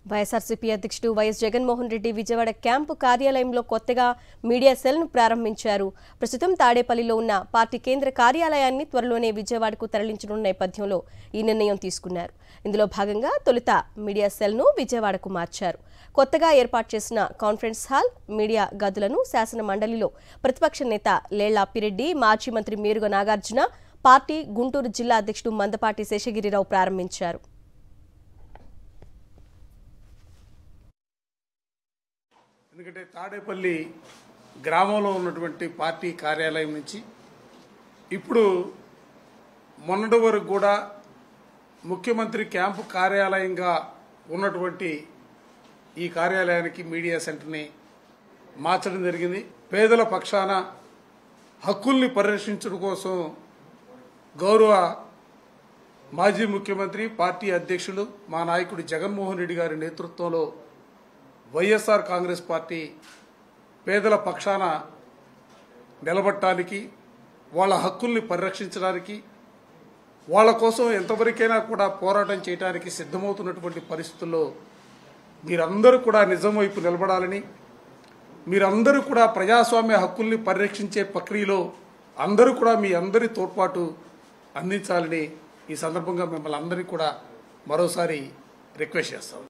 వైఎస్ఆర్సీపీ అధ్యక్షుడు YS Jaganmohan Reddy Vijayawada camp కార్యాలయంలో కొత్తగా మీడియా సెల్ను ప్రారంభించారు. ప్రస్తుతం తాడేపల్లిలో ఉన్న పార్టీ కేంద్ర కార్యాలయాన్ని త్వరలోనే విజయవాడకు తరలించనున్న నేపథ్యంలో ఈ నిర్ణయం తీసుకున్నారు. ఇందులో భాగంగా తొలుత మీడియా సెల్ను విజయవాడకు మార్చారు. కొత్తగా ఏర్పాటు చేసిన కాన్ఫరెన్స్ హాల్, మీడియా గదులను శాసన మండలిలో ప్రతిపక్ష నేత లేళ్ల అప్పిరెడ్డి, మాజీ మంత్రి మేరుగ నాగార్జున, పార్టీ గుంటూరు జిల్లా అధ్యక్షుడు మందపాటి శేషగిరిరావు ప్రారంభించారు. ఎందుకంటే తాడేపల్లి గ్రామంలో ఉన్నటువంటి పార్టీ కార్యాలయం నుంచి ఇప్పుడు మొన్నటి వరకు కూడా ముఖ్యమంత్రి క్యాంపు కార్యాలయంగా ఉన్నటువంటి ఈ కార్యాలయానికి మీడియా సెంటర్ని మార్చడం జరిగింది. పేదల పక్షాన హక్కుల్ని పరిరక్షించడం కోసం గౌరవ మాజీ ముఖ్యమంత్రి, పార్టీ అధ్యక్షులు మా నాయకుడు జగన్మోహన్ రెడ్డి గారి నేతృత్వంలో వైఎస్ఆర్ కాంగ్రెస్ పార్టీ పేదల పక్షాన నిలబడటానికి, వాళ్ళ హక్కుల్ని పరిరక్షించడానికి, వాళ్ళ కోసం ఎంతవరకైనా కూడా పోరాటం చేయడానికి సిద్ధమవుతున్నటువంటి పరిస్థితుల్లో మీరందరూ కూడా నిజం వైపు నిలబడాలని, మీరందరూ కూడా ప్రజాస్వామ్య హక్కుల్ని పరిరక్షించే ప్రక్రియలో అందరూ కూడా మీ అందరి తోడ్పాటు అందించాలని ఈ సందర్భంగా మిమ్మల్ని అందరినీ కూడా మరోసారి రిక్వెస్ట్ చేస్తాం.